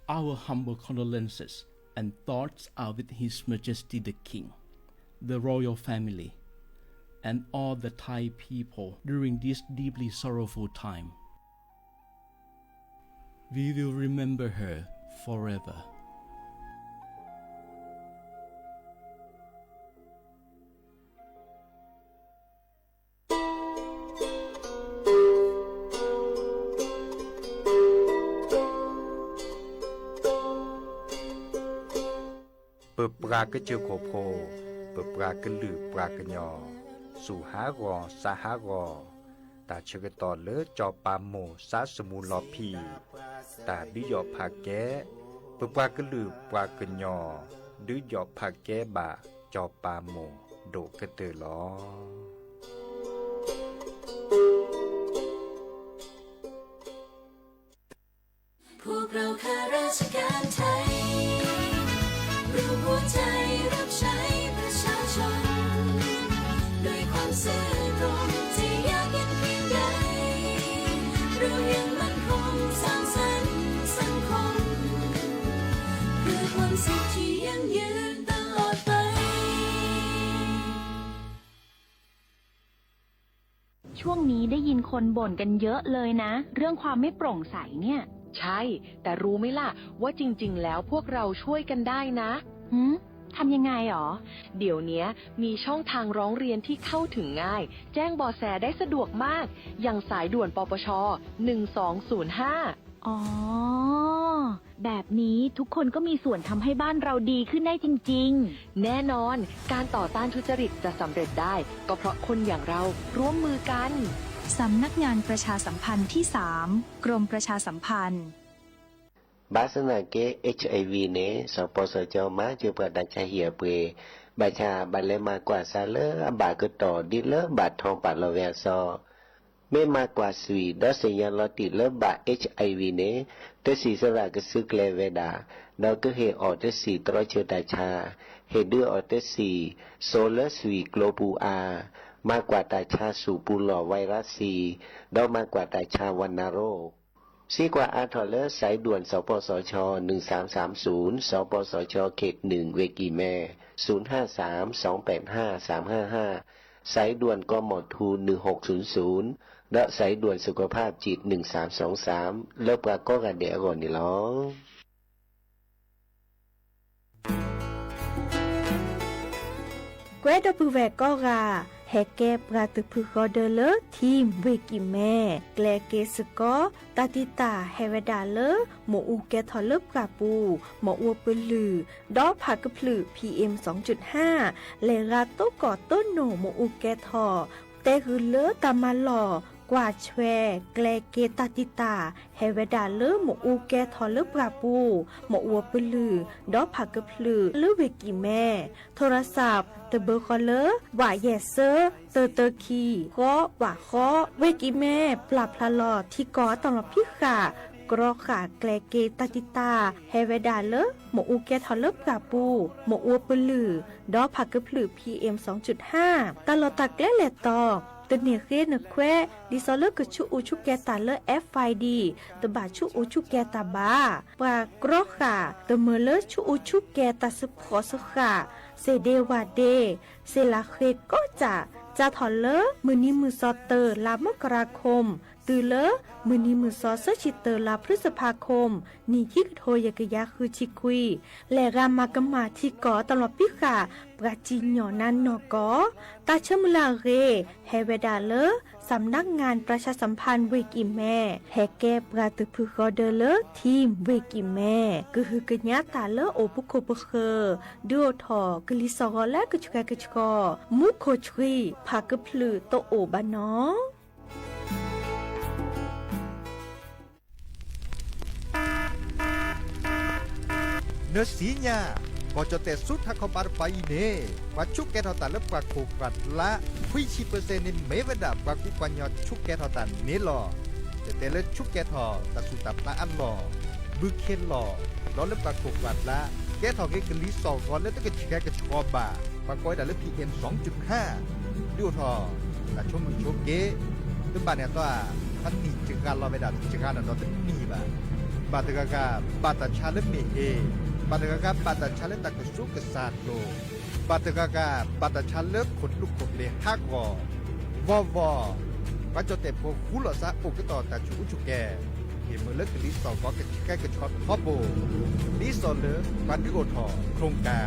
Our humble condolences and thoughts are with His Majesty the King, the royal family, and all the Thai people during this deeply sorrowful time. We will remember her forever.เปิดปลากระเจียวโคโพเปิดปลากระลือปลากระยอสู่หากอสาหากอตาเชกตอเลอจอปามโมสาสมูลอพีตาดิยอผาแกเปิดปลากระลือปลากระยอดิยอผาแกบะจอปามโมโดกระเตอลอพวกเราข้าราชการไทยรวมหัวใจรับใช้ประชาชนด้วยความซื่อตรงจะยากเย็นเพียงใดเรายังมั่นคงสร้างสรรค์สังคมเพื่อความสุขที่ยั่งยืนตลอดไปช่วงนี้ได้ยินคนบ่นกันเยอะเลยนะเรื่องความไม่โปร่งใสเนี่ยใช่แต่รู้ไหมล่ะว่าจริงๆแล้วพวกเราช่วยกันได้นะทำยังไงหรอเดี๋ยวนี้มีช่องทางร้องเรียนที่เข้าถึงง่ายแจ้งเบาะแสได้สะดวกมากอย่างสายด่วนปปช1205อ๋อแบบนี้ทุกคนก็มีส่วนทำให้บ้านเราดีขึ้นได้จริงๆแน่นอนการต่อต้านทุจริตจะสำเร็จได้ก็เพราะคนอย่างเราร่วมมือกันสำนักงานประชาสัมพันธ์ที่ 3 กรมประชาสัมพันธ์บาสนาเก HIV เนสปสจมาเจอปดัชเหียเปบาชาบัลเลมากว่าซาเลอบากต่อดิเลบาทองปาลเวซอไม่มากกว่าสวีดอสยันลอติเลบา HIV เนเตสีสรากซึกเลเวดาดอกเฮออเตสีตรอเชตาชาเฮดืออเตสีโซเลสวีโกลบูอามากกว่าตาชาสูปูหล่อไวรัสซีดอกมากกว่าตาชาวันนาโรคซีกว่าอาทอเลอร์สายด่วนสปสช1330สปสชเขต1เวกีแม่0532853555สายด่วนกมทู1600และสายด่วนสุขภาพจิต1323เลิกปรากฏกันเดี๋ยวก่อนนี่ล้อเกรดปูแวกก็กาแฮเกปราตุพุกอเดเลทีมเวกิแม่แกลเกสกอตาติตาเฮเวดาเลหมอูแกทอลปกาปูหมออัวปลือดอผักพลือ PM 2.5 เลราโตกอต้นโนหมอูแกทอเตคือเลตามาหล่อกว่าแชแกลเกตาติตาเฮเวดาเลหมอูแกทอลปกาปูหมออัวปลือดอผักพลือเลเวกิแม่โทรศัพท์เตเบอร์คอลเลอร์ว่าแยเซอร์เตอคีก็ว่าข้อเวกิแม่ปรับพลาลอที่กอตลอดพิขากรอขาแกลเกตาติตาเฮเวดาเลหมอูแกทอลปกาปูหมออัวปลือดอผักพลือ PM 2.5 ตลอดตะแกลเลตอตเนเรนแควดิซอเลกชูอูชูแกตาเล FID ตบาชูอูชูแกตาบาปากรอขาตเมเลชูอูชูแกตาสุขอสุขาเซเดวาเดเซลาเคก็จะถอนเลมือนี้มือซอเตอร์ลามกราคมตือเลมือนี้มือซอเซชิเตอร์ลาพฤษภาคมนี่ที่โทยกยาคือชิคุยและรามากมาที่กอตลอดพิขาปราจีนหยอนันนอกอตาเชมลาเรเฮเวดาเลสำนักงานประชาสัมพันธ์เวกิแม่แฮแกปราตุพุกอเดเลทีมเวกิแม่ก็คือกญาตาเลโอปุโคปเคดูทอกลิซอและกชกชกมุโคชรีพากพลือโตโอบานอเนื้อสีญาก็จะแต่สุดทักเขาปาร์ไปเน่ว่าชุกแกทอตันและปากโคกัดละคุย10%ในเมวดาปากกุปัญญาชุกแกทอตันนี่หรอแต่เลือชุกแกทอตัดสุดตับละอันหล่อบึกเข็นหล่อล้อและปากโคกัดละแกทอเกกลิสองก่อนแล้วต้องกระชิกกระชอบาปากก้อยแต่เลือ PM 2.5 ดูทอแต่ชมมือชมเกตึ้งบ้านเนี่ยตัวท่านนี่จึงการรอไม่ได้จึงการนั่นเราตึ้งนี่บ้า บาตกากาบาตชาเลเมเอบาตกากาบาตชาเลตะกสุกสาโลบาตกากาบาตชาเลขดลูกขดเลฮักวอว่าจะเตะโพคุลอซาอุกต่อตาชูอุชุแกเห็นมือเลิกลิสก็กระแก้กระช็อตฮอบโบลิสเลอวันดิโอทอโครงกา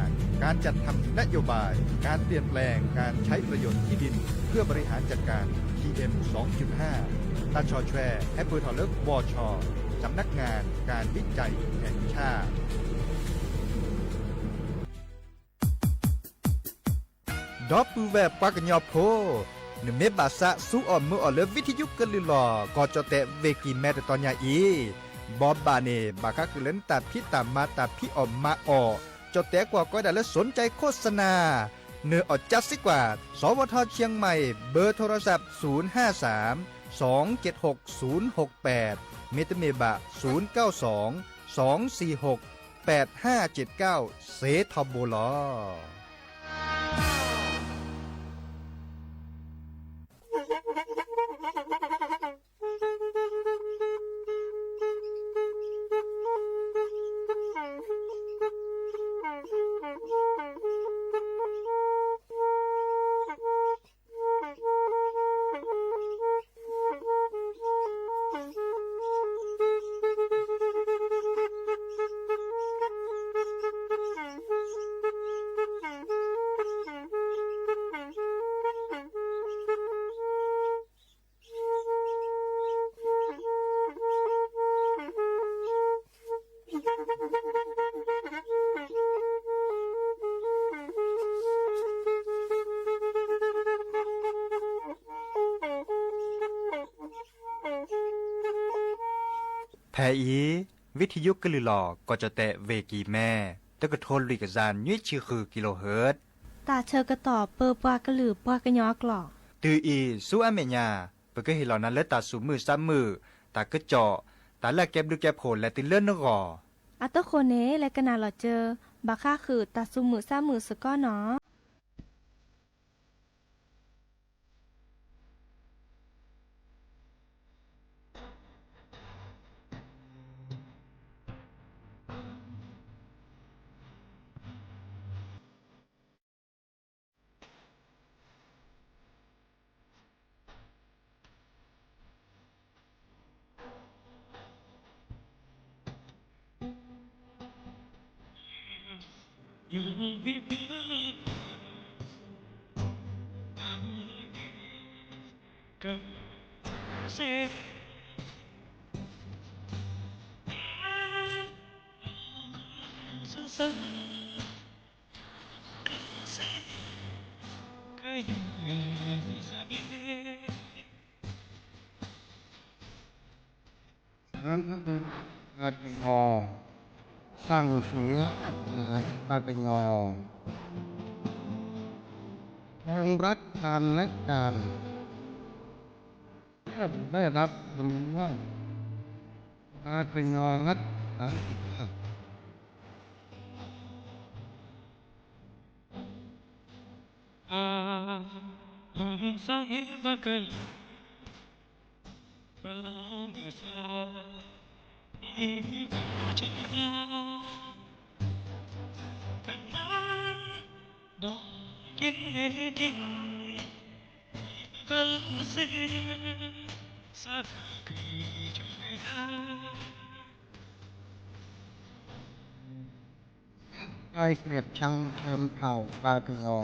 รจัดทำนโยบายการเปลี่ยนแปลงการใช้ประโยชน์ที่ดินเพื่อบริหารจัดการ PM 2.5 ตาชอแชร์แอปเปิลทอเลิกวชสำนักงานการวิจัยแห่งชาติดอปูแวบปากญอโพนเมบาสะสู้อ่อนมืออ่อนเลวิทยุกลือหลอก็จะแตะเวกีแม่ตอนยาอีบอบบาเนบาคักเล่นตัดพี่ตามมาตัดพี่ออกมาออกจะแตะกว่าก็ได้แล้วสนใจโฆษณาเนื้ออดจัดสิกว่าสวทเชียงใหม่เบอร์โทรศัพท์053 276 068เมตเมบะ092 246 8579เซทอโบลอแพอีวิทยุกลือหลอก็จะแตะเวกีแม่ตะกะโทนลุยกะจานยุ้ยชื่อคือกิโลเฮิรตซ์ตาเชอกระต่อเปอปากระหลือปากระยอกหลอกตืออีสู้อเมญาเปก็เห็นเหล่านั้นและตาสูมือซ้ำมือตากระเจาะตาละแก็บดูแก็บโผลและติเลื่อนนกออัตโคเนและกะนาหลอเจอบาค่าคือตาซุมือซ้ำมือสก้อเนาะสร้างเสือปากงอทางรัฐการและการได้รับรู้ว่าการเป็นงอรัฐสาเหตุเกิดไอเกลียดชังเชิมเผ่าปลาเป็นงอ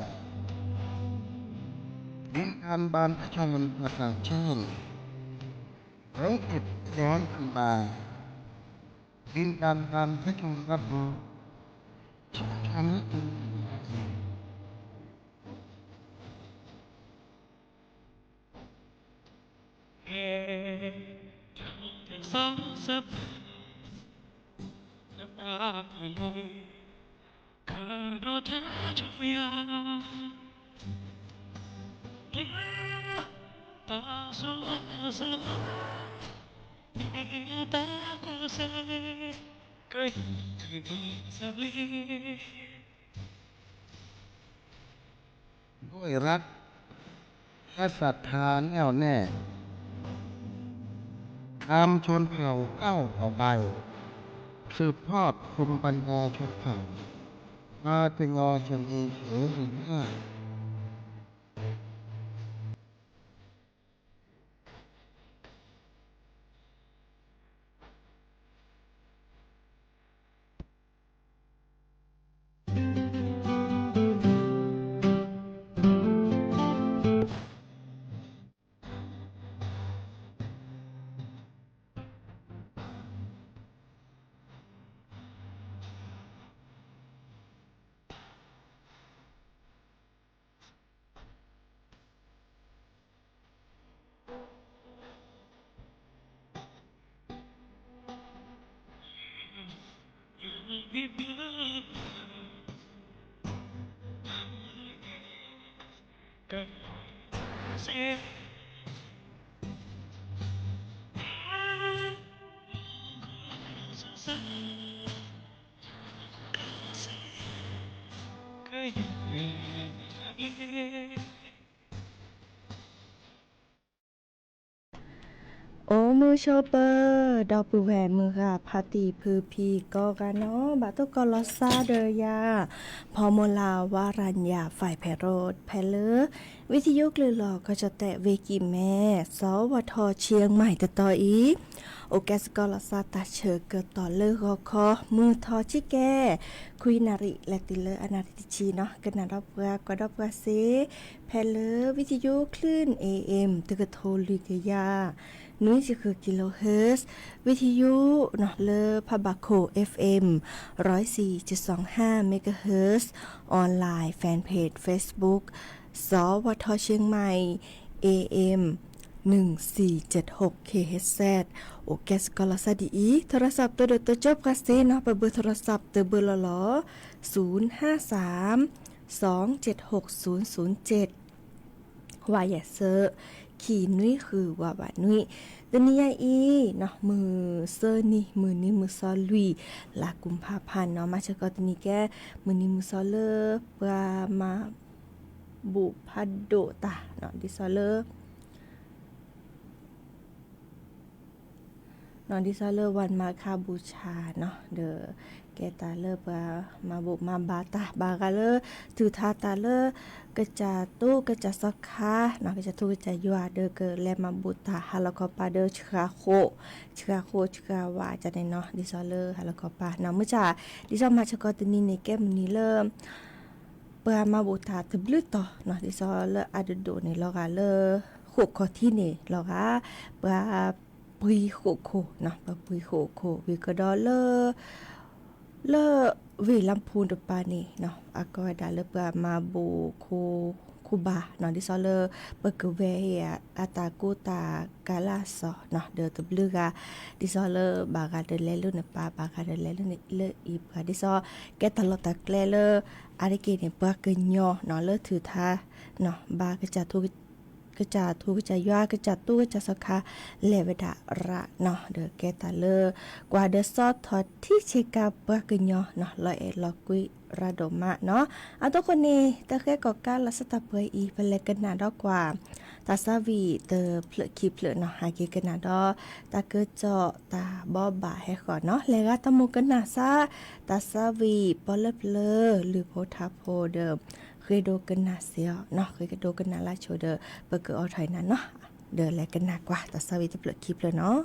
ดินการบ้านช่างมันประต่างเช่นร้องติดย้อนขึ้นมาดินการพระชงรับรู้ชันสองสับน้ำตาไหลข้าโดนเธอจุยาตาสูสตาคูเซเคยสลีด้วยรักและศรัทธาแน่วแน่ตามชนเผ่าก้าวต่อไป สืบทอดภูมิปัญญาชนเผ่ามาถึงงอชนอีเสือหรือง่ายโอ้มือโชเปอร์ดอกปือแหวนมือค่ะพาตีพือพีก็กันเนาะบาตุกอลอซาเดยาพอโมลาวารัญญาฝ่ายแพโรดแพเลอวิทยุกลือหลอกก็จะแตะเวกิแม่สวทเชียงใหม่ตะต่ออีโอแกสกอลอซาตาเชอเกิดต่อเลือกคอมือทอชิแกคุยนาริและติเลออนาติชีเนาะกันนาดอกเบือกดอกเบือเซแพเลอวิทยุคลื่น AM ตึกโทลิกยานุ้ยจะคือกิโลเฮิรตซ์วิทยุเนาะเลอพาบาโค FM 104.25 เมกะเฮิรตซ์ออนไลน์แฟนเพจ Facebook สวทเชียงใหม่ AM 1476 KHZ โอแกสกอลาซาดีโทรศัพท์ตัวจบกาเซเนาะเบอร์โทรศัพท์เบอร์ลอ053 276 007ว่าอย่าเซอขี่นุ้ยคือว่าบานุ้ยตัวนี้อีเนาะมือเซอร์นี่มือนี้มือซอลุยลากุมภาพันธ์เนาะมาเชก็ตัวนี้แกมือนี้มือซอเลอร์ปรามาบุพัดโดตาเนาะดิซอเลอร์นอนดิซอเลอร์วันมาคาบูชาเนาะเดอแกตาเลอร์ปรามาบุมาบาตาบากาเลอร์ถือทาตาเลอร์กระจาตู้กระจาสักคาเนาะกระจาตู้กระจายัวเดอเกแลมาบุตาฮาลกอปาเดอเชือโคเชือว่าจะได้เนาะดิซอเลอร์ฮาลกอปาเนาะมื้อจ้าดิซอมาชกอตนี้ในแก้มนี้เริ่มเปรามาบุตาตบลึต่อเนาะดิซอเลอร์อะดโดในลอกาเลอร์โคคอที่นี่ลอกาปราปุยโคเนาะปราปุยโควิกดอเลอร์เลอวิลำพูนตปานี่เนาะอากอดาเลปรามาบูคูบาเนาะดิซอเลเปกเวเฮียอาตากูตากาลาซอเนาะเดอตบลือกาดิซอเลบากาเดเลลุนปาบากาเดเลลุนเลอีปาดิซอแกตลอตะแกลเลอาริเกเนปากญอเนาะเลถือทาเนาะบากจะทุกระจาทูกระจายากระจาตู้กระจาสคาเลเวดาระเนาะเดอแกตาเลกว่าเดซอทอดที่เชกาปากญอเนาะลอยลอกุยระดมะเนาะเอาตัวคนนี้ตะแค่ก่อการลัสตาเปยอีเป็นเลกันนาดอกกว่าตาซาวีเตอเพลคีเพลเนาะหาเกกันนาดอตาเกเจาะตาบอบาให้ก่อนเนาะเลกาตะมุกันนาซาตาซาวีปอลเพลหรือโพธาโพเดิมเคยโดกันนาเสียเนาะเคยโดกันนาลาโชเดอเปเกออถอยนั้นเนาะเดินแลกันนากว่าตาซาวีตะเพลคีเพลเนาะ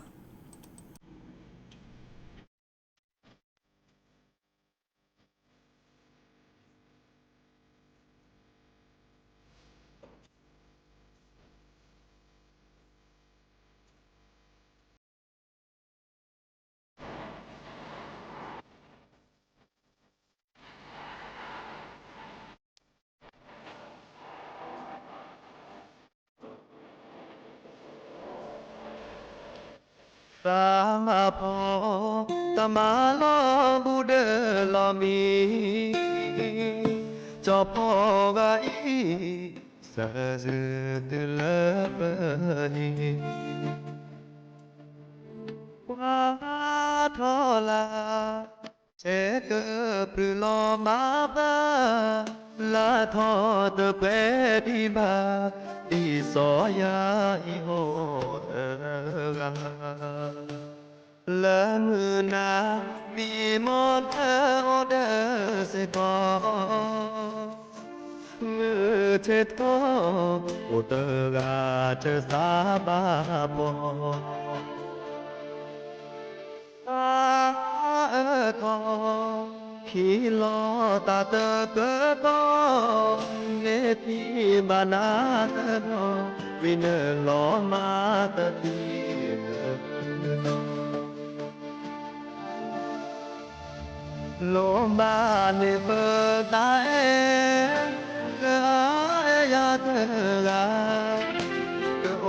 ตาพอตมาลอบูเดลอมีจอพอกะอีสะซึตเลเปนีว่าทอลาเชเกปรือลอมาบาลาทอตะเปดีบาดีสอยาอีโหละมือนา มีมอนเธอเดอเสกอมือเธอทอโอเตอกาเธอสาบาบอตาทอขีลอตาเตอเกตอเนติบานาเตอวินลอมาตตีโลมาเนเปตาเอกายาเตกาเกโอ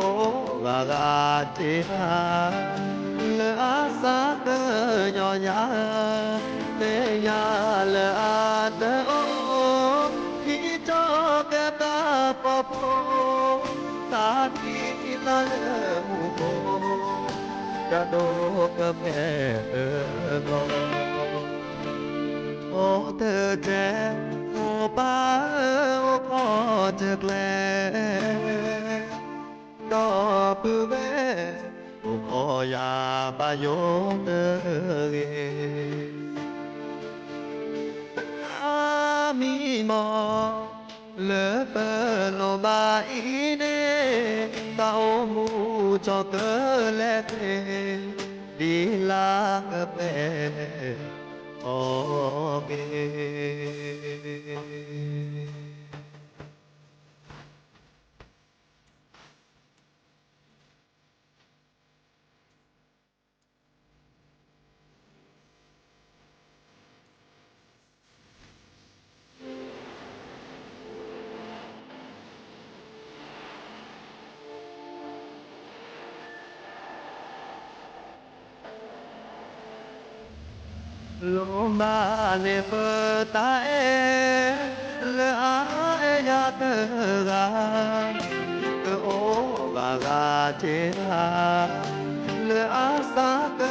กากาเจฮาเลอาสาเตยอยาเตยาเลอาเตโอที่จอกะตาปอปตาที่ตาเลหูโกะโดกะแม่กอโอ้เธอแจโอ้ป้าโอ้พ่อเธอแกลก็ปื้อแม่โอ้พ่อยาบายงเธอเกอามีมอเลเปโลบาอีเนตาโอมูจอเกเลเตดีลากเปโอเกโลมาเนเปตาเอเลอาเอยาเตกาเกโอกากาเจฮาเลอาสาเก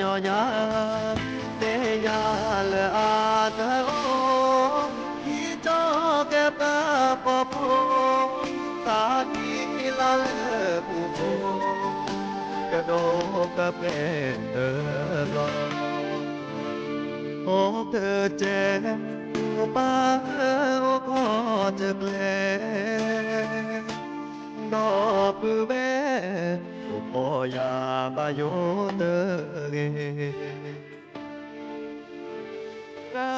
ญอยาเตยาเลอาเตโอที่จอเกปะปอโพตาทีลาเลปูโพกะโดกะเปเตกาโอ้เธอเจ็บโอ้ป้าโอ้พ่อเจ็บแลดอกปือแม่โอ้พ่อยาบายโยเตเกกา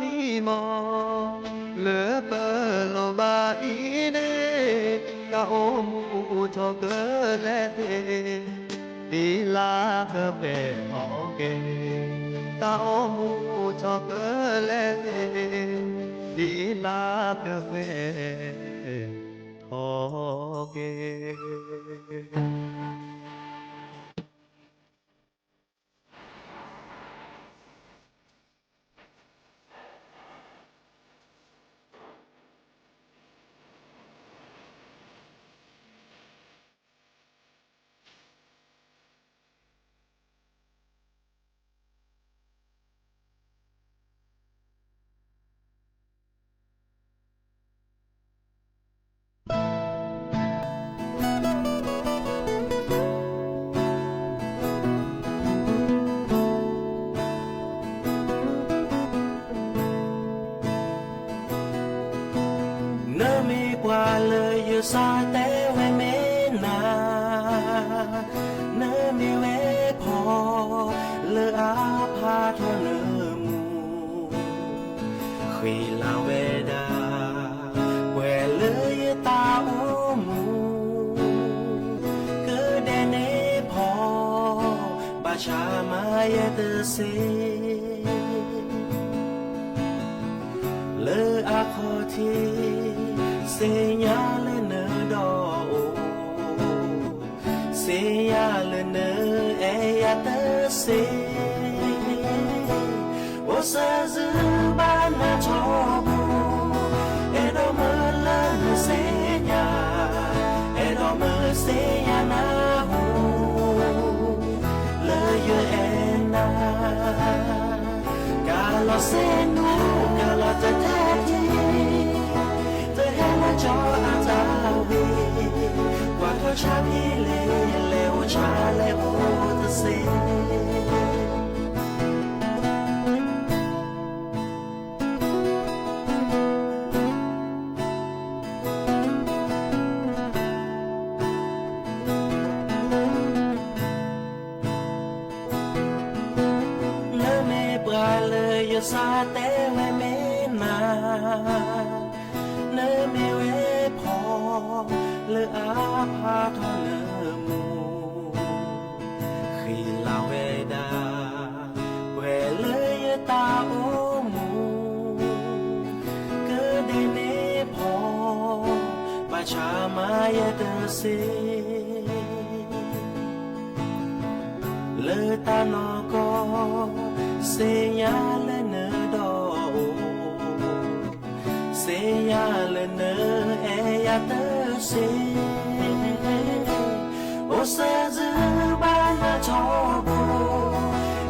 มีมอเลเปโลบาอีเนกาโอมูชอเกเลเตดีลากเปโอเกตาโอมูชอเกเลดีลากเวทอเก sa te we me na ne mi we pho le a pha tho ne mu khwi la we da we le ye ta u mu ke de ne pho ba cha ma ye de se le a kho thi se nya le ne do se ya le ne e ya te se o sa zu ba na cho bu e do me le ne se nya e do me se ya na hu le ye e na ka lo se nu ka lo te te cho anh ta về qua thôi cha đi lê lê ô cha lê ô ta xin ซาเตเวเมนาเนเมเวพอเลออาพาทอเนมูขีลาเวดาเวเลยตาโอมูเกเดเนพอปาชามายเตเซเลตานอโกเสียเลเนดอเสียเลเนเอยาเตเซโอเซซบานาชอโบ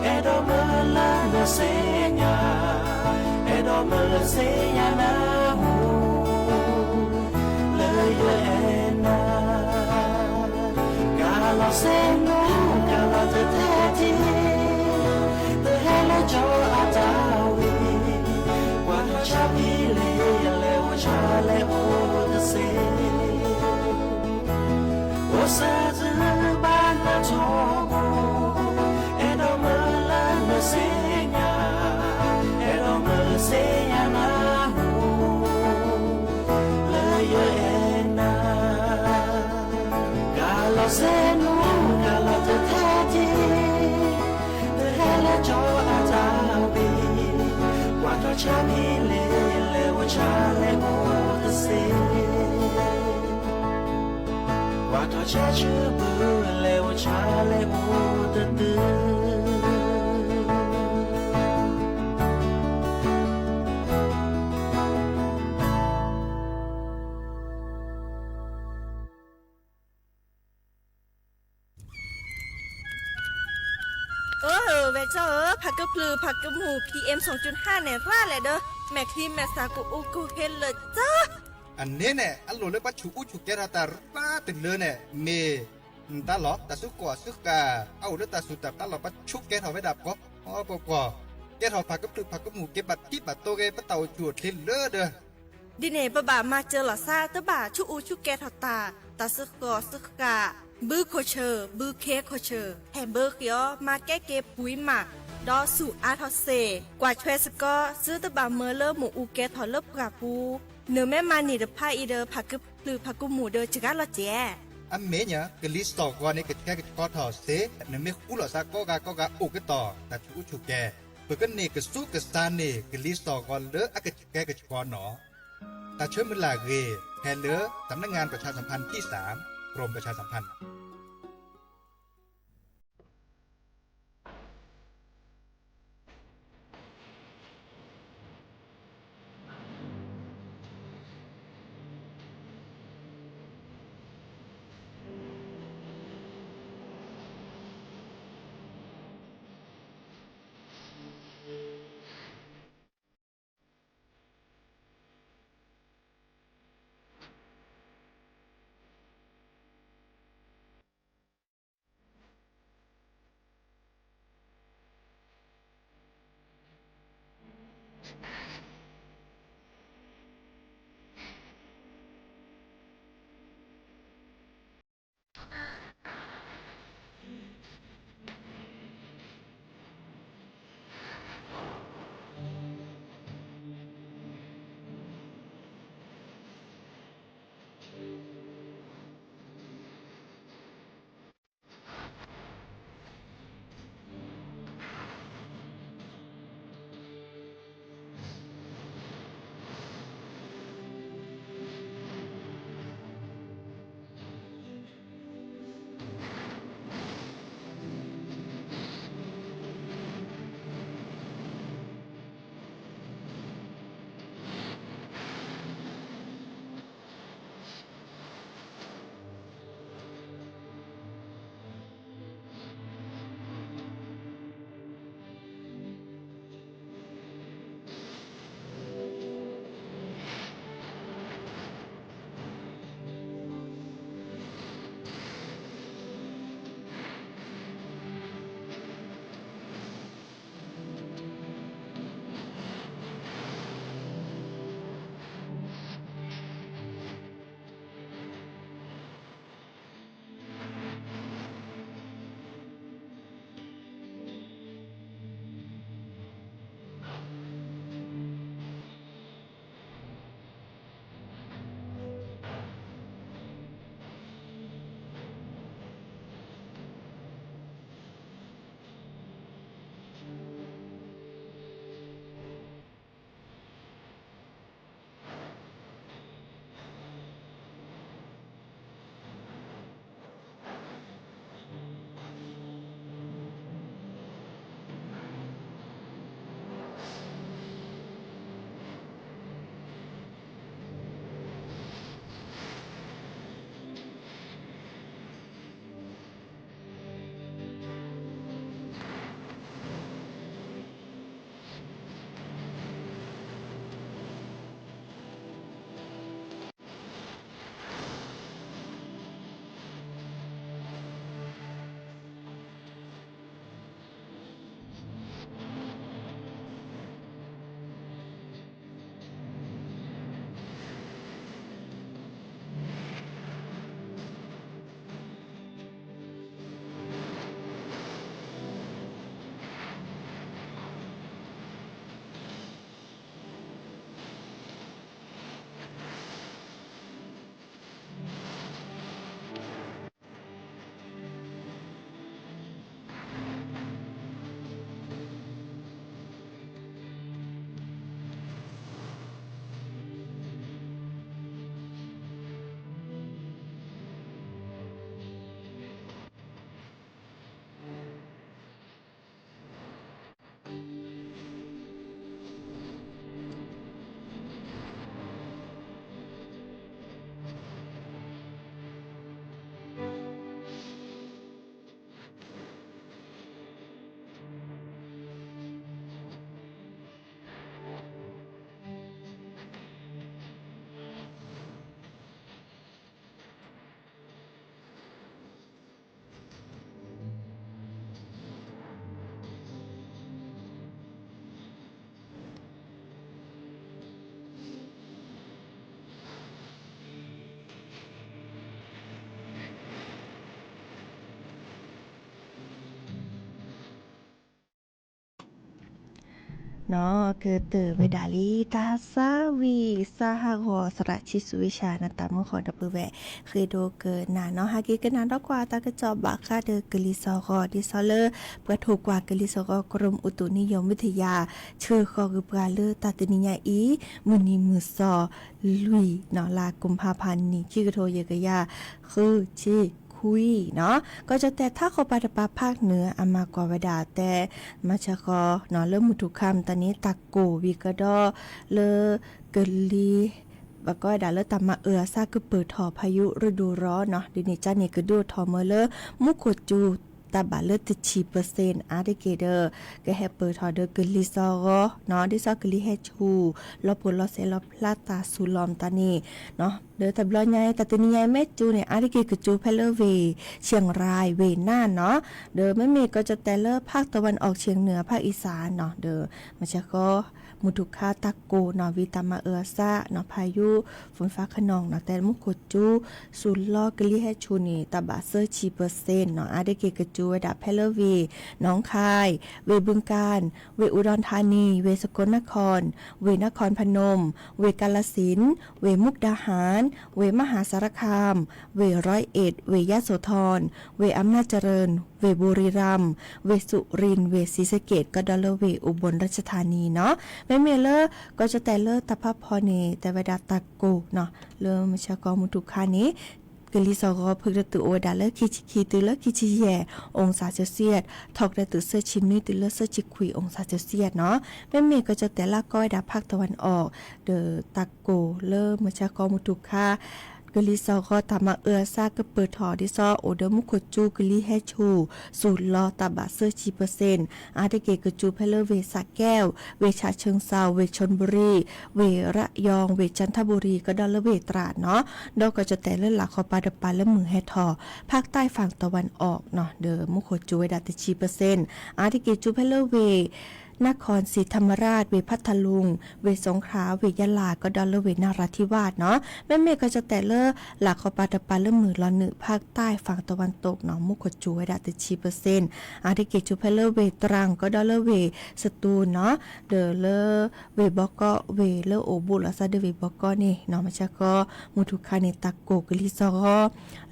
เอดอเมลาเนเสียเอดอเมเสียนาหูเลยเยนากาลเซนูกาลเตเทจีเตเฮลโจอาจาวีกว่าชาพีเลเลวชาเลโอเตเซโอเซซบานาชอโบเอดอเมลาเนเซียเอดอเมเซียนาหูเลยเยนากาลเซนูกาลเตเทจีเตเฮลโจอาจาวีกว่าชาพีเลวชาเลโอเตเซกว่าชาชื่อบือเลวชาเลโอเตเตเวเจ้าผักกะพลือผักกะหมู PM 2.5 เนี่ยว่าแหละเด้อแม่ครีมแม่สากูอูกูเห็นเลยจ้าอันนี้เนี่ยอันโลเลยปัจจุอุจุแกราตาป้าตึงเลยเนี่ยเมตาหลอตาสุกว่าสุกาเอาเด้อตาสุตาตาหลอปัจจุแกถอไว้ดับก็อ๋อปอแกถอผักกะพลือผักกะหมูเก็บบัดที่บัดโตเกปะเต่าจวดเห็นเลอเด้อดิเนบะบามาเจอหล่อซาตะบ่าชูอูชูแกทอตาตาซึกกอซึกกาบือโคเชอร์บือเคโคเชอร์แฮมเบอร์เกียวมาแก้เก็บปุ๋ยหมักดอสู่อาทอเซกว่าช่วยสกอซื้อตะบ่าเมอเลอร์หมูอูแกทอเลิบกาปูเนื้อแม่มานี่เดพาอีเดอผักกึบหรือผักกุหมูเดอจิกาลอเจอันเมเนี่ยกลิสต์ต่อก่อนนี่ก็แค่ก็ถอเซเนี่ยไม่คู่หรอซะก็โอก็ต่อแต่ชูชูแกเปิดกันนี่ก็สู้กับซานนี่กลิสต์ต่อก่อนเลออะก็แกก็ก่อนหนอแต่เชื่อมันลาเกแทนเลอสำนักงานประชาสัมพันธ์ที่3กรมประชาสัมพันธ์ เนาะคือตื่นไปดาลีตาซาวีซาฮากอสระชิสุวิชานะตามขอดับเบิลแวคือโดเกินนาเนาะฮากิกันนานกว่าตากระจอบบักค่าเดอกลิซอกอดิซอเลอร์เพื่อถูกกว่ากลิซอกอกรมอุตุนิยมวิทยาเชื่อคอคือปลาเลอตาตนิยาอีมุนีมือซอลุยเนาะลากุมภาพันธ์นี้ชื่อโทเยกยาคือชีคุยเนาะก็จะแต่ถ้าเขาปาตปาภาคเหนืออามากว่าเวดาแต่มาชะกอเนาะเริ่มมุทุคำตอนนี้ตักโกวิกดอเลเกลีบักก็ดาเลตามมาซาคือเปิดถอพายุฤดูร้อนเนาะดินี่จ้านี่คือดูทอเมเลมุกดจูตาบาเลติชี%อาร์ดิเกเดอร์ก็ให้เปิดทอเดอร์กลิซอเนาะดิซอกลิเฮชูลอปุลอเซลอพลาตาซูลอมตานีเนาะเดอตับลอใหญ่ตัตนีใหญ่แม่จูเนี่ยอาร์ดิเกกจูเพลเลอร์เวเชียงรายเวน่านเนาะเดอไม่มีก็จะแต่เลอภาคตะวันออกเฉียงเหนือภาคอีสานเนาะเดอมันจะก็มุทุคาตะโกเนาะวิตามาซาเนาะพายุฝนฟ้าขนองเนาะแต่มุกจูซูลอกลิเฮชูนี่ตาบาเซอร์ชี%เนาะอาร์ดิเกกจูดาเพลเวน้องคายเวบึงกาฬเวอุดรธานีเวสกลนครเวนครพนมเวกาฬสินธุ์เวมุกดาหารเวมหาสารคามเวร้อยเอ็ดเวยโสธรเวอำนาจเจริญเวบุรีรัมย์เวสุรินทร์เวศรีสะเกษก็ดอลเลอร์เวอุบลราชธานีเนาะแม่เมเลอร์ก็จะแต่เลอร์ตะพับพอเนแต่เวดาตะโกเนาะเริ่มชะกอมุทุคานี้กลิซอกพึกระตุโอดาเลคิตุเลคิชิแยองศาเซลเซียสทอกระตุเซชิมนี่ตุเลเซชิคุยองศาเซลเซียสเนาะแม่เมก็จะแต่ละก้อยดาภาคตะวันออกเดอตะโกเลอมชะกอมุทุคากลิซอก็ตามาซาก็เปิดถอดิซอโอเดมุกจูกลิเฮชูสูตรลอตาบาเซอร์%อาร์ดิเกกจูเพลเลอร์เวสะแก้วเวชาเชิงเซาเวชนบุรีเวระยองเวจันทบุรีก็ดอลเลอร์เวตราดเนาะดอกก็จะแต่เลื่อนหลักคอปาดปาและมือแฮทอภาคใต้ฝั่งตะวันออกเนาะเดอมุกจูเวดาติ%อาร์ดิเกจูเพลเลอร์เวนครศรีธรรมราชเวพัทลุงเวสงขลาเวยะลาก็ดอลเลอร์เวนราธิวาสเนาะแม่เมก็จะแต่เลอหลักคอปาตปาเริ่มมือละนึภาคใต้ฝั่งตะวันตกเนาะมุกจูไว้ดาติ%อาร์ติเกจูเพลเลอร์เวตรังก็ดอลเลอร์เวสตูลเนาะเดอเลอเวบอกก็เวเลอโอบุลาซาเดเวบอกก็นี่เนาะมันจะก็มุทุคาเนตะโกกลิซอ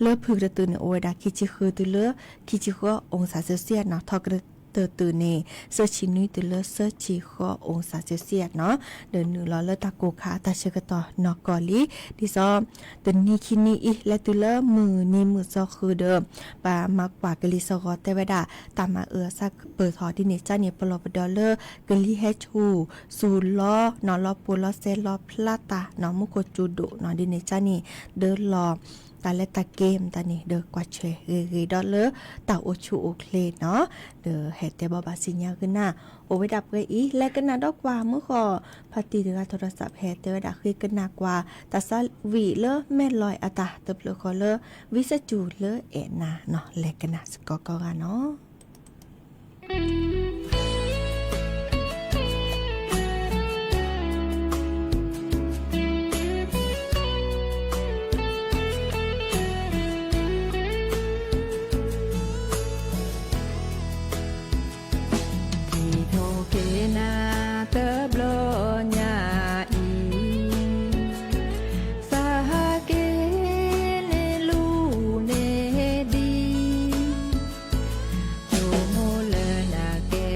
เลอพึกระตุนโอดาคิจิคือตุเลอคิจิก็องศาเซลเซียสเนาะทอกเตอตูเนเซอร์ชินุยตุเลเซอร์ชิโคองศาเซลเซียสเนาะเดิน100เลตะโกคาตาเชกตอนอกอลีดิซอตุนีคินีอีและตุเลมือนีมือซอคือเดิมปามากกว่ากลิซอกอเตเวดาตามมาซักเปิดถอดิเนจ้าเนี่ยปลอบดอลเลอร์กลิเฮชูซูลอนอลอปูลอเซลอพลาตาเนาะมุโกจูโดเนาะดิเนจ้านี่เดินรอตาและตาเกมตานี่เดอกว่าเชดอลเลอร์ตาโอชูโอเคเนาะเดอเฮเตบอบาสิญญาขึ้นหน้าโอเวดับเกอีและกันนาดอกว่าเมื่อขอพาตีเดือโทรศัพท์เฮเตเวดาคือกันนากว่าตาซาวีเลอแม่ลอยอาตาเตบเลคอเลอวิสจูเลอเอนาเนาะและกันนาสกอกอเนาะYo mo le na ke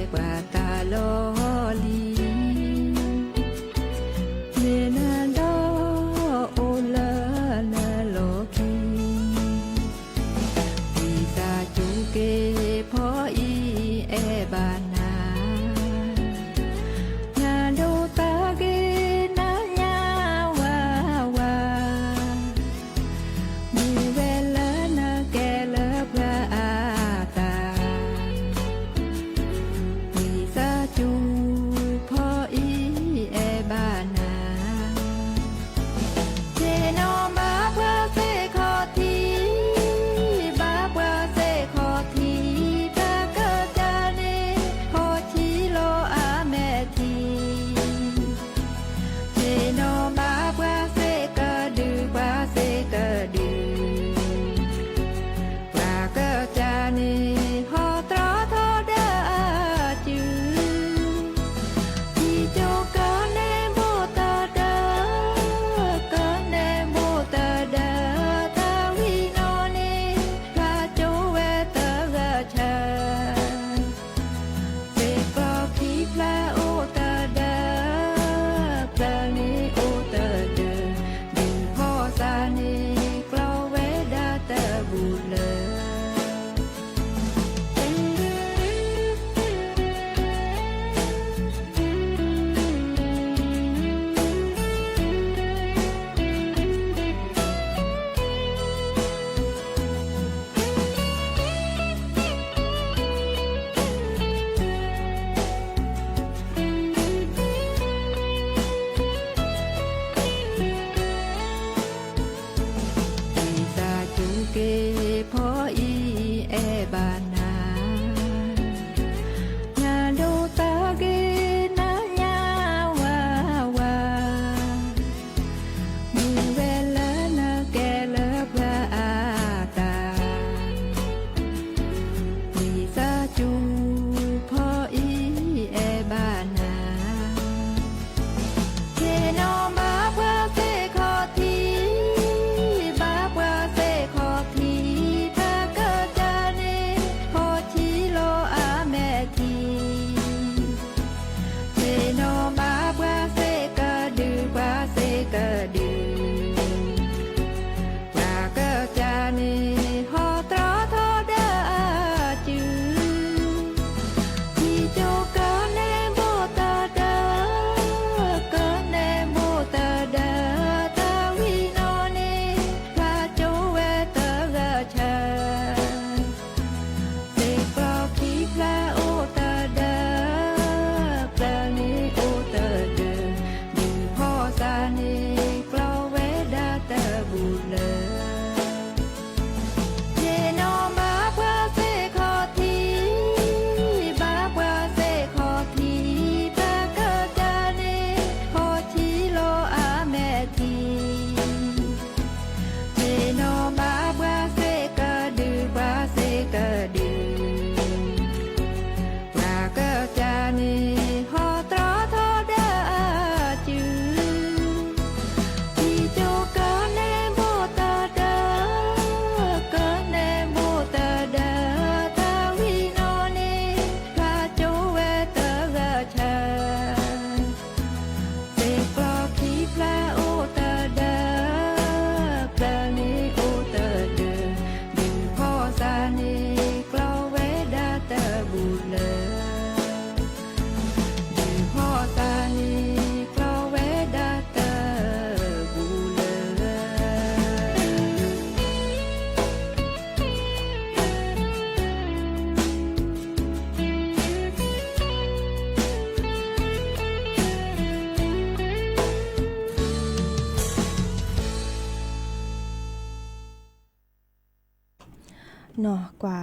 เนาะกว่า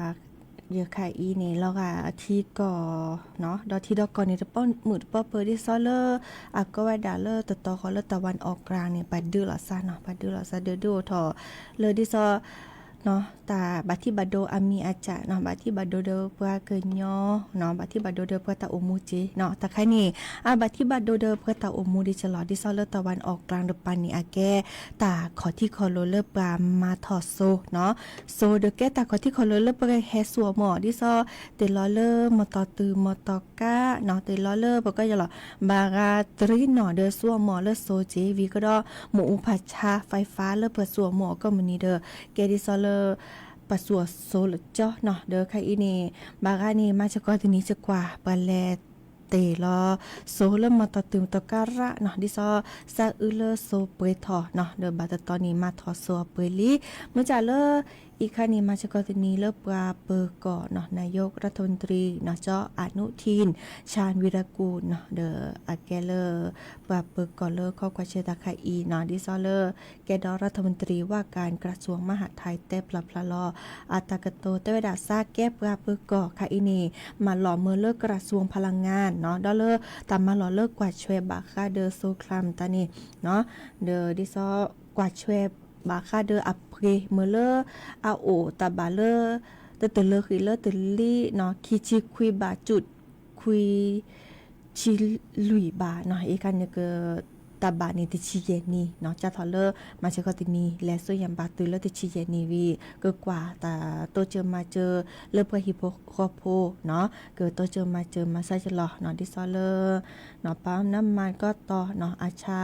เยอะค่ะอีนี่แล้วก็อาทิตย์ก่อเนาะดอกที่ดอกก่อนนี่จะป้อนมือป้อเปิดที่ซอเลอร์อ่ะก็ว่าดาเลอร์ต่อขอเลอตะวันออกกลางเนี่ยปัดดื้อละซะเนาะปัดดื้อละซะเด้อดูทอเลยที่ซอเนาะตาบัดที่บัดโดอามีอาจาเนาะบัดที่บัดโดเดอเพื่อเกินยอเนาะบัดที่บัดโดเดอเพื่อตาโอมูจิเนาะแต่แค่นี้บัดที่บัดโดเดอเพื่อตาโอมูดิฉลอดิซอเลอตะวันออกกลางดปันนี่อาแกตาขอที่คอโลเลอปลามาถอดโซเนาะโซเดแกตาขอที่คอโลเลอปลาแฮสัวหมอดิซอเตลอเลอมอตอตือมอตอกะเนาะเตลอเลอปก็จะหรอบาราตรีเนาะเดอสัวหมอเลอโซเจวีก็ดอหมูผัดชาไฟฟ้าเลอเปิดสัวหมอก็มันนี่เด้อแกดิซอเลอปัสสาวะโซลจ้อเนาะเด้อค่ะอีนี่บางอันนี่มาจากก่อนทีนี้จะกว่าปลาแลเตลอโซลมาต่อตึมตะการะเนาะดิซอซาอึเลโซเปทอเนาะเด้อบาตตอนนี้มาทอโซเปลีเมื่อจะเลออีกครั้งนี้มาจากก่อนทีนี้เลอปลาเปก่อเนาะนายกรัฐมนตรีเนาะเจ้าอนุทินชาญวิรากูลเนาะเด้ออาแกเลอปลาเปก่อเลอข้อความเชตาคาอีเนาะดิซอเลอแกดอรัฐมนตรีว่าการกระทรวงมหาดไทยเตปลาพลาลออาตากโตเตวดาซาแก้ปลาเปก่อค่ะอีนี่มาหล่อเมื่อเลิกกระทรวงพลังงานเนาะดอเลอตามมาหล่อเลิกกว่าช่วยบาค่าเดอโซคลัมตานี่เนาะเดอดิซอกว่าช่วยบาค่าเดออัปเกรเมื่อเลออาโอตาบาเลอเตเลอคือเลอเตลี่เนาะคิจิคุยบาจุดคุยชิลุยบาเนาะอีกันเนี่ยก็ตาบานี่ติชิเยนีเนาะจะทอเลอมาเชก็ตินีและโซยัมบาตุเลอติชิเยนีวีก็กว่าแต่โตเจอมาเจอเลอเพื่อฮิโปคอโพเนาะเกิดโตเจอมาซาจะหลอเนาะดิซอเลอเนาะปั๊มน้ำมันก็ต่อเนาะอาชา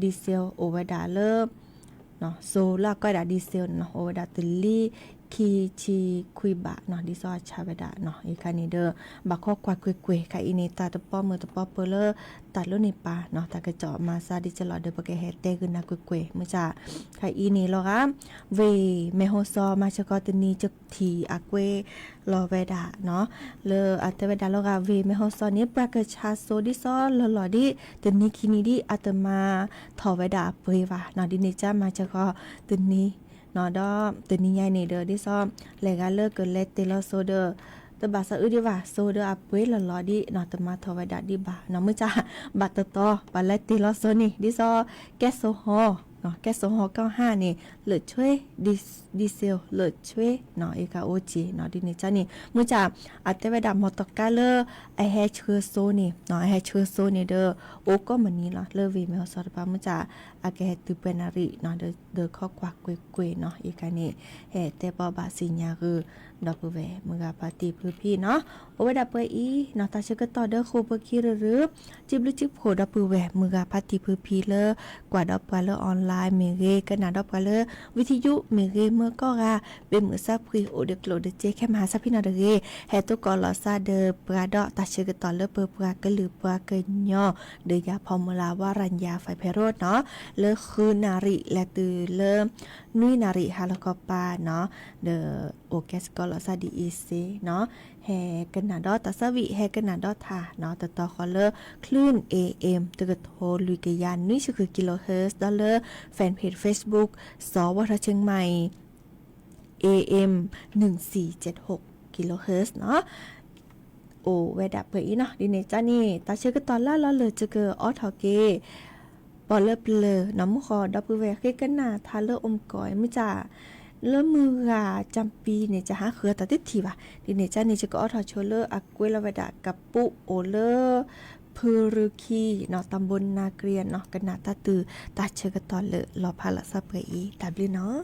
ดีเซลโอเวดาเลอเนาะโซล่าก็ได้ดีเซลเนาะโอเวดาตุลีคีชีคุยบะเนาะดิซอชาเวดาเนาะอีกคันนี้เด้อบักข้อกว่าเกวยๆค่ะอีนี่ตาตะป้อมือตะป้อเปเลอตัดลุนี่ปาเนาะตากระเจาะมาซาดิจะหลอดเด้อปะแกเฮเตกึนนะเกวยๆมื้อจ้าค่ะอีนี่ลอครับเวเมโฮซอมาชะกอตนีจักทีอะเกวลอเวดาเนาะเลออะเตเวดาลอกาเวเมโฮซอนี่ปรากะชาโซดิซอลอดิตนี้คินีดิอะตมาทอเวดาเปวาเนาะดินี่จ้ามาชะกอตนี้เนาะดอตัวนี้ใหญ่นี่เด้อดิซ้อมแลกาเลิกเกินเลเตลโซเดอตบาซะอึดิว่าโซเดออัปเวลลอดิเนาะตมาทวดาดิบาเนาะมื้อจ้าบัตตอบาเลเตลโซนี่ดิซ้อแก๊สโซฮอเนาะแก๊สโซฮอ95นี่เหลือช่วยดีเซลเหลือช่วยเนาะเอกาโอจีเนาะดินี่จ้านี่มื้อจ้าอัตเตเวดามอตกาเลอไอแฮเชอร์โซนี่เนาะไอแฮเชอร์โซนี่เด้อโอก็มันนี้ล่ะเลอวีเมลซอดปามื้อจ้าอาแกตุเปนาริเนาะเดอข้อกวักเกวยเนาะอีกานี่เฮเตปอบาสิญญาคือดอกเวมึงกะปาติพื้พี่เนาะโอเวดาเปอีเนาะตาชะกะต่อเด้อโคเปคีรึจิบลุจิบโผดอกเวมึงกะปาติพื้พี่เลอกว่าดอกปลาเลออนไลน์เมเรกะนาดอกปลาเลวิทยุเมเรเมื่อก็กะเป็นมือซับพรีโอเดโกลเดเจแค่มหาซับพี่นาเดเรเฮตุกอลอซาเดอปราดอตาชะกะต่อเลอเปปรากะลือปรากะญอเดยาพอมลาวารัญญาไฟไพโรจน์เนาะเลอคือนาริและตือเลอนุยนาริฮาลกอปาเนาะเดอโอแกสกอลอซาดีอีซีเนาะแฮกันนาดอตาสวิแฮกันนาดอทาเนาะต่อคอเลอคลื่น AM ตะกะโทลุยกะยานนุยชื่อคือกิโลเฮิรตซ์ดอลเลอร์แฟนเพจ Facebook สวทเชียงใหม่ AM 1476กิโลเฮิรตซ์เนาะโอเวดาเปอีเนาะดิเนจ้านี่ตาเชื่อก็ตอนล่าเลยจะเกอออทอเกปอเลเปลน้ำคอดับเวกกันนาทาเลอมกอยมื้อจ้าเลมือกาจำปีเนี่ยจะหาเขือตัดติดทีว่ะดิเนี่ยจ้านี่จะก็ออทอโชเลอร์อักเวลเวดากับปุโอเลอร์พืรุคีเนาะตำบลนาเกรียนเนาะกันนาตาตือตาเชกตอนเลรอพาละซาเปอีตาบลิเนาะ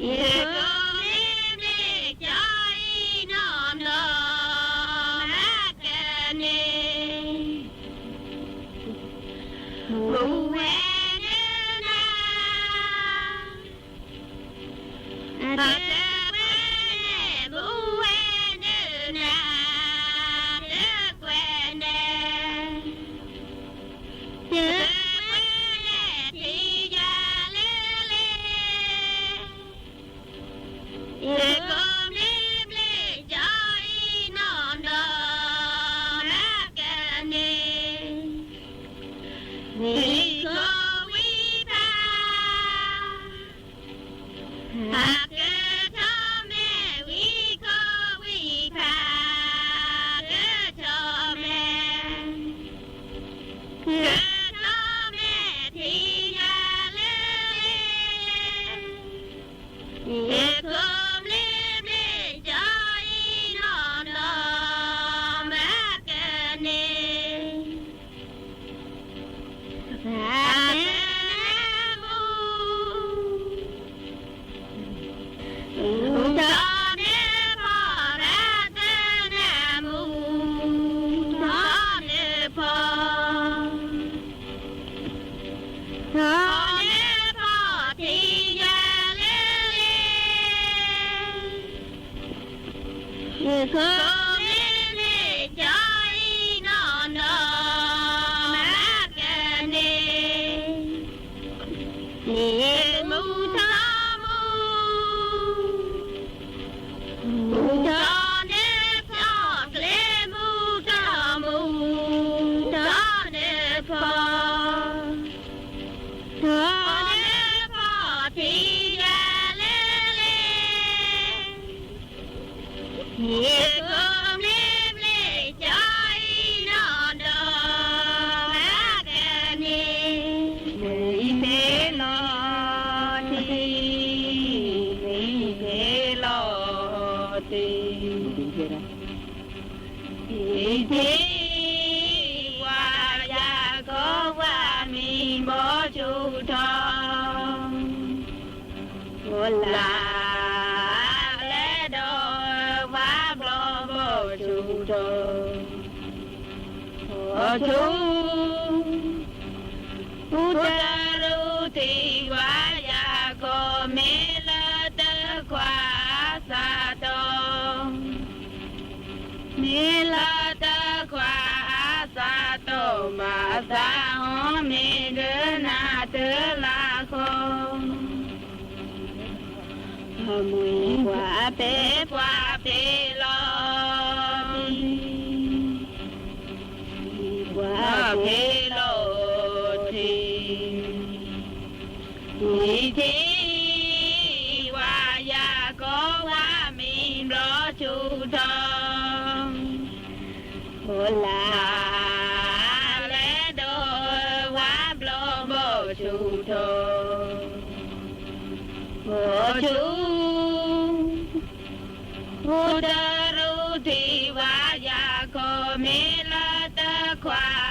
เ Udaruti waya ko milata kwa